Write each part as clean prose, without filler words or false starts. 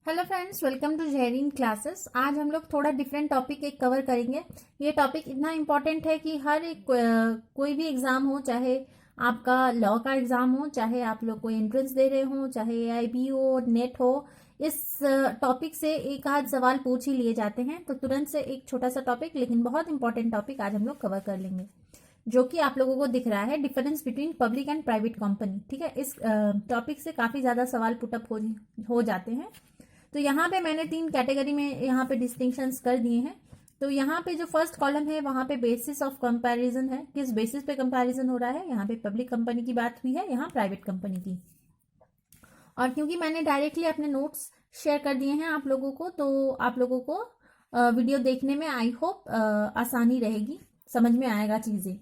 Hello friends, welcome to Zahreen classes. आज हम लोग थोड़ा डिफरेंट टॉपिक एक कवर करेंगे। ये टॉपिक इतना इम्पोर्टेंट है कि हर एक कोई भी एग्ज़ाम हो, चाहे आपका लॉ का एग्ज़ाम हो, चाहे आप लोग कोई एंट्रेंस दे रहे हो, चाहे एआईबी हो, नेट हो, इस टॉपिक से एक आध सवाल पूछ ही लिए जाते हैं। तो तुरंत से एक छोटा सा टॉपिक, लेकिन बहुत इंपॉर्टेंट टॉपिक आज हम लोग कवर कर लेंगे, जो कि आप लोगों को दिख रहा है, difference between public and private company. ठीक है, इस टॉपिक से काफ़ी ज़्यादा सवाल पुटअप हो जाते हैं। तो यहाँ पे मैंने 3 कैटेगरी में यहाँ पे डिस्टिंक्शंस कर दिए हैं। तो यहाँ पे जो फर्स्ट कॉलम है वहाँ पे बेसिस ऑफ कंपैरिजन है, किस बेसिस पे कंपैरिजन हो रहा है। यहाँ पे पब्लिक कंपनी की बात हुई है, यहाँ प्राइवेट कंपनी की। और क्योंकि मैंने डायरेक्टली अपने नोट्स शेयर कर दिए हैं आप लोगों को, तो आप लोगों को वीडियो देखने में आई होप आसानी रहेगी, समझ में आएगा चीज़ें।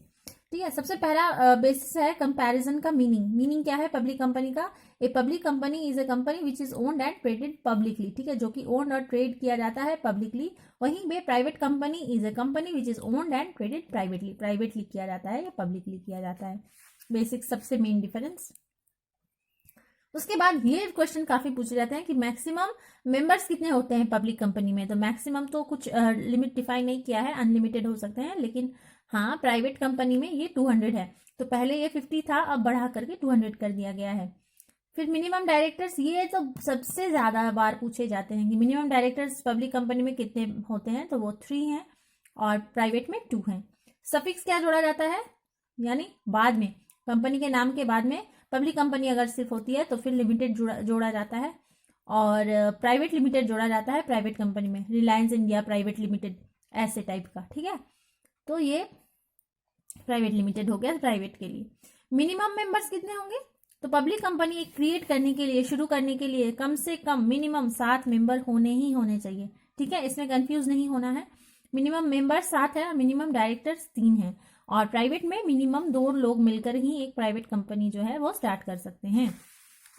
ठीक है, सबसे पहला बेसिस है कंपैरिजन का मीनिंग क्या है पब्लिक कंपनी का। A public company is a company which is owned and traded publicly. ठीक है, जो कि ओन्ड और ट्रेड किया जाता है पब्लिकली। वहीं पे private company is a company which is owned and traded privately किया जाता है या पब्लिकली किया जाता है। बेसिक सबसे मेन डिफरेंस। उसके बाद ये क्वेश्चन काफी पूछे जाते हैं कि मैक्सिमम मेंबर्स कितने होते हैं पब्लिक कंपनी में। तो मैक्सिमम तो कुछ लिमिट डिफाइन नहीं किया है, अनलिमिटेड हो सकते हैं, लेकिन हाँ प्राइवेट कंपनी में ये 200 है। तो पहले ये 50 था, अब बढ़ा करके 200 कर दिया गया है। फिर मिनिमम डायरेक्टर्स, ये तो सबसे ज्यादा बार पूछे जाते हैं कि मिनिमम डायरेक्टर्स पब्लिक कंपनी में कितने होते हैं। तो वो 3 हैं और प्राइवेट में 2 हैं। सफिक्स क्या जोड़ा जाता है, यानी बाद में कंपनी के नाम के बाद में पब्लिक कंपनी अगर सिर्फ होती है तो फिर लिमिटेड जोड़ा जाता है, और प्राइवेट लिमिटेड जोड़ा जाता है प्राइवेट कंपनी में, रिलायंस इंडिया प्राइवेट लिमिटेड, ऐसे टाइप का। ठीक है, तो ये प्राइवेट लिमिटेड हो गया प्राइवेट के लिए। मिनिमम मेंबर्स कितने होंगे, तो पब्लिक कंपनी क्रिएट करने के लिए, शुरू करने के लिए कम से कम मिनिमम 7 मेंबर होने चाहिए। ठीक है, इसमें कंफ्यूज नहीं होना है। मिनिमम मेंबर 7 है और मिनिमम डायरेक्टर्स 3 है। और प्राइवेट में मिनिमम 2 लोग मिलकर ही एक प्राइवेट कंपनी जो है वो स्टार्ट कर सकते हैं।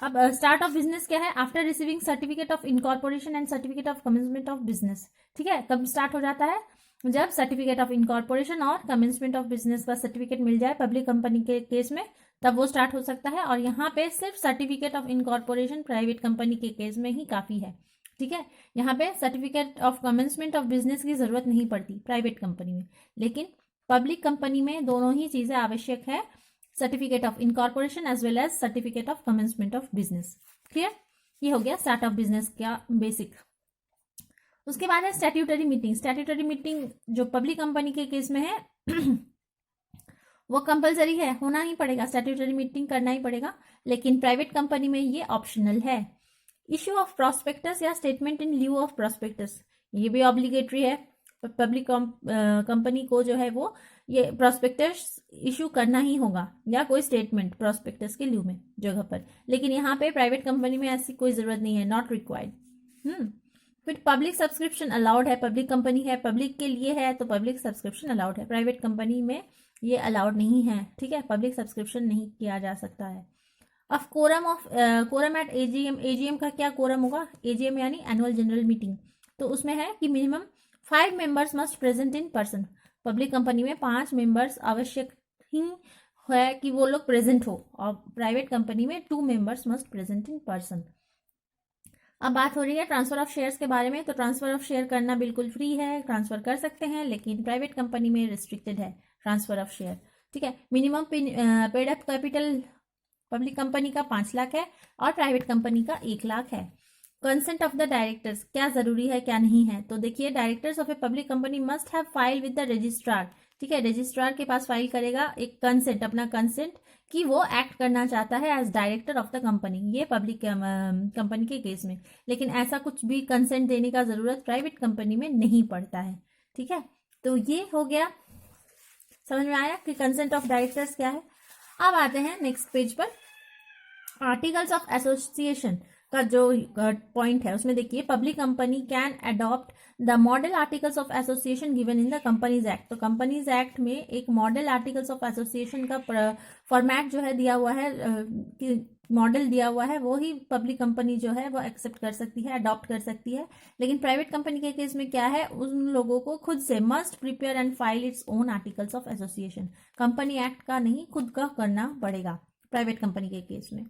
अब स्टार्ट ऑफ बिजनेस क्या है, after receiving certificate of incorporation and certificate of commencement of business. ठीक है, कब स्टार्ट हो जाता है, जब सर्टिफिकेट ऑफ इनकॉर्पोरेशन और कमेंसमेंट ऑफ बिजनेस का सर्टिफिकेट मिल जाए पब्लिक कंपनी के केस में, तब वो स्टार्ट हो सकता है। और यहाँ पे सिर्फ certificate of incorporation private company के केस में ही काफी है। ठीक है, यहाँ पे certificate of commencement of business की जरूरत नहीं पड़ती प्राइवेट कंपनी में, लेकिन पब्लिक कंपनी में दोनों ही चीजें आवश्यक है, certificate of incorporation as well as certificate of commencement of business. Clear, ये हो गया स्टार्ट ऑफ बिजनेस का बेसिक। उसके बाद है स्टैट्यूटरी मीटिंग। स्टैट्यूटरी मीटिंग जो पब्लिक कंपनी के केस में है वो कंपलसरी है, होना ही पड़ेगा, स्टैट्यूटरी मीटिंग करना ही पड़ेगा, लेकिन प्राइवेट कंपनी में ये ऑप्शनल है। इश्यू ऑफ प्रोस्पेक्टस या statement in lieu of prospectus, ये भी ऑब्लिगेटरी है। पब्लिक कंपनी को जो है वो ये प्रोस्पेक्टस इशू करना ही होगा, या कोई स्टेटमेंट प्रोस्पेक्टस के ल्यू में जगह पर। लेकिन यहाँ पे प्राइवेट कंपनी में ऐसी कोई जरूरत नहीं है, नॉट रिक्वायर्ड। फिर पब्लिक सब्सक्रिप्शन अलाउड है, पब्लिक कंपनी है, पब्लिक के लिए है, तो पब्लिक सब्सक्रिप्शन अलाउड है। प्राइवेट कंपनी में ये अलाउड नहीं है। ठीक है, पब्लिक सब्सक्रिप्शन नहीं किया जा सकता है। Of quorum at AGM, AGM का क्या कोरम होगा, एजीएम यानी एनुअल जनरल मीटिंग। तो उसमें है कि minimum 5 members must present in person. Public company में 5 मेंबर्स आवश्यक ही है कि वो लोग प्रेजेंट हो, और प्राइवेट कंपनी में 2 members must present in person. अब बात हो रही है ट्रांसफर ऑफ शेयर्स के बारे में। तो ट्रांसफर ऑफ शेयर करना बिल्कुल फ्री है, ट्रांसफर कर सकते हैं, लेकिन प्राइवेट कंपनी में रिस्ट्रिक्टेड है ट्रांसफर ऑफ शेयर। ठीक है, minimum paid up capital public company का 5 लाख है और प्राइवेट कंपनी का 1 लाख है। कंसेंट ऑफ द डायरेक्टर्स, क्या जरूरी है क्या नहीं है, तो देखिए directors of a public company must have file with the registrar. ठीक है, रजिस्ट्रार के पास फाइल करेगा एक कंसेंट, अपना कंसेंट कि वो एक्ट करना चाहता है as director of the company, ये पब्लिक कंपनी के केस में। लेकिन ऐसा कुछ भी कंसेंट देने का जरूरत प्राइवेट कंपनी में नहीं पड़ता है। ठीक है, तो ये हो गया, समझ में आया कि कंसेंट ऑफ डायरेक्टर्स क्या है। अब आते हैं नेक्स्ट पेज पर, आर्टिकल्स ऑफ एसोसिएशन का जो पॉइंट है उसमें देखिए, public company can adopt the model articles of association given in the companies act. तो कंपनीज एक्ट में एक मॉडल आर्टिकल्स ऑफ एसोसिएशन का फॉर्मेट जो है दिया हुआ है, मॉडल दिया हुआ है, वो ही पब्लिक कंपनी जो है वो एक्सेप्ट कर सकती है, अडॉप्ट कर सकती है। लेकिन प्राइवेट कंपनी के केस में क्या है, उन लोगों को खुद से must prepare and file its own articles of association. Company act का नहीं, खुद का करना पड़ेगा प्राइवेट कंपनी के केस में।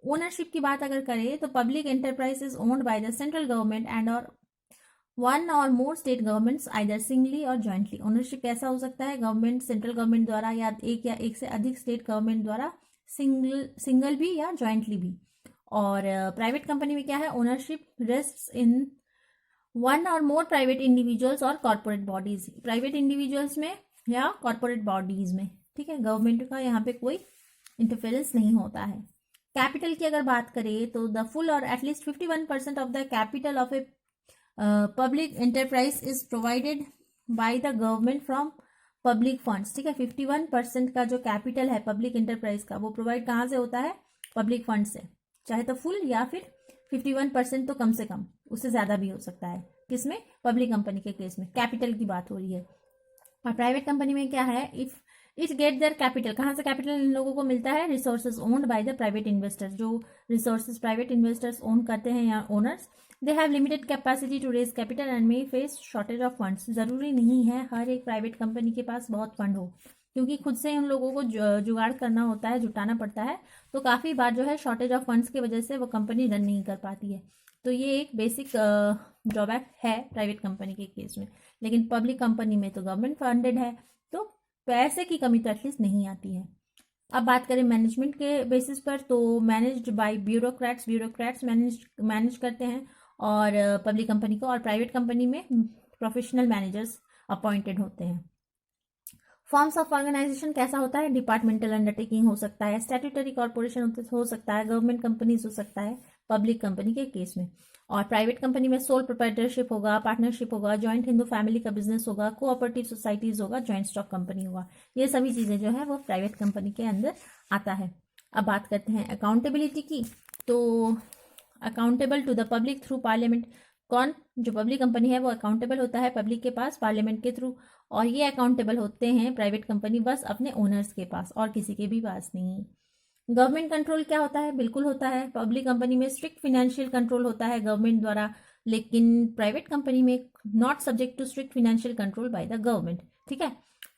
ओनरशिप की बात अगर करें तो public enterprise is owned by the central government and और वन और more state governments either singly और ज्वाइंटली। ओनरशिप कैसा हो सकता है, गवर्नमेंट सेंट्रल गवर्नमेंट द्वारा या एक से अधिक स्टेट गवर्नमेंट द्वारा, सिंगल भी या ज्वाइंटली भी। और प्राइवेट कंपनी में क्या है, ओनरशिप रेस्ट्स इन वन और मोर प्राइवेट इंडिविजुअल्स और कॉर्पोरेट बॉडीज, प्राइवेट इंडिविजुअल्स में या कॉर्पोरेट बॉडीज में, ठीक है। गवर्नमेंट का यहाँ पे कोई इंटरफेरेंस नहीं होता है। कैपिटल की अगर बात करें तो द फुल और at least 51% of the capital of a public enterprise is provided by the government from public funds, ठीक है। 51% का जो कैपिटल है पब्लिक एंटरप्राइज का, वो प्रोवाइड कहाँ से होता है, पब्लिक फंड से, चाहे तो फुल या फिर 51% तो कम से कम, उससे ज्यादा भी हो सकता है। किसमें, पब्लिक कंपनी के केस में कैपिटल की बात हो रही है। और प्राइवेट कंपनी में क्या है, if it get their capital, कहाँ से कैपिटल इन लोगों को मिलता है, resources owned by the private investors, जो रिसोर्सेज प्राइवेट इन्वेस्टर्स ओन करते हैं या owners, they have limited capacity to raise capital and may face shortage of funds. जरूरी नहीं है हर एक प्राइवेट कंपनी के पास बहुत फंड हो, क्योंकि खुद से उन लोगों को जुगाड़ करना होता है, जुटाना पड़ता है, तो काफ़ी बार जो है शॉर्टेज ऑफ फंड्स की वजह से वो कंपनी रन नहीं कर पाती है। तो ये एक बेसिक ड्रॉबैक है प्राइवेट कंपनी के केस में। लेकिन पब्लिक कंपनी में तो गवर्नमेंट फंडेड है, तो पैसे की कमी तो एटलीस्ट नहीं आती है। अब बात करें मैनेजमेंट के बेसिस पर, तो managed by bureaucrats, bureaucrats manage करते हैं और पब्लिक कंपनी को, और प्राइवेट कंपनी में प्रोफेशनल मैनेजर्स अपॉइंटेड होते हैं। फॉर्म्स ऑफ ऑर्गेनाइजेशन कैसा होता है, डिपार्टमेंटल अंडरटेकिंग हो सकता है, स्टैट्यूटरी कॉर्पोरेशन हो सकता है, गवर्नमेंट कंपनीज हो सकता है पब्लिक कंपनी के केस में। और प्राइवेट कंपनी में सोल प्रोप्राइटरशिप होगा, पार्टनरशिप होगा, जॉइंट हिंदू फैमिली का बिजनेस होगा, कोऑपरेटिव सोसाइटीज होगा, जॉइंट स्टॉक कंपनी होगा। ये सभी चीजें जो है वो प्राइवेट कंपनी के अंदर आता है। अब बात करते हैं अकाउंटेबिलिटी की, तो accountable to the public through parliament, कौन, जो पब्लिक कंपनी है वो अकाउंटेबल होता है पब्लिक के पास पार्लियामेंट के थ्रू, और ये अकाउंटेबल होते हैं प्राइवेट कंपनी बस अपने ओनर्स के पास और किसी के भी पास नहीं। गवर्नमेंट कंट्रोल क्या होता है, बिल्कुल होता है। पब्लिक कंपनी में स्ट्रिक्ट फाइनेंशियल कंट्रोल होता है गवर्नमेंट द्वारा, लेकिन प्राइवेट कंपनी में not subject to strict financial control by the government, ठीक है।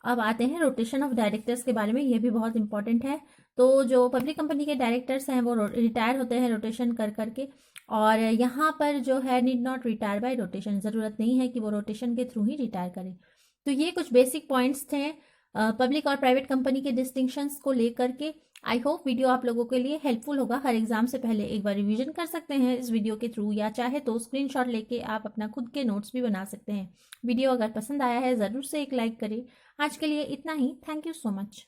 अब आते हैं रोटेशन ऑफ डायरेक्टर्स के बारे में, ये भी बहुत इंपॉर्टेंट है। तो जो पब्लिक कंपनी के डायरेक्टर्स हैं वो रिटायर होते हैं रोटेशन कर करके, और यहाँ पर जो है need not retire bye rotation, ज़रूरत नहीं है कि वो रोटेशन के थ्रू ही रिटायर करें। तो ये कुछ बेसिक पॉइंट्स थे पब्लिक और प्राइवेट कंपनी के डिस्टिंक्शंस को लेकर के। आई होप वीडियो आप लोगों के लिए हेल्पफुल होगा। हर एग्जाम से पहले एक बार रिवीजन कर सकते हैं इस वीडियो के थ्रू, या चाहे तो स्क्रीनशॉट लेके आप अपना खुद के नोट्स भी बना सकते हैं। वीडियो अगर पसंद आया है ज़रूर से एक लाइक करें। आज के लिए इतना ही, थैंक यू सो मच।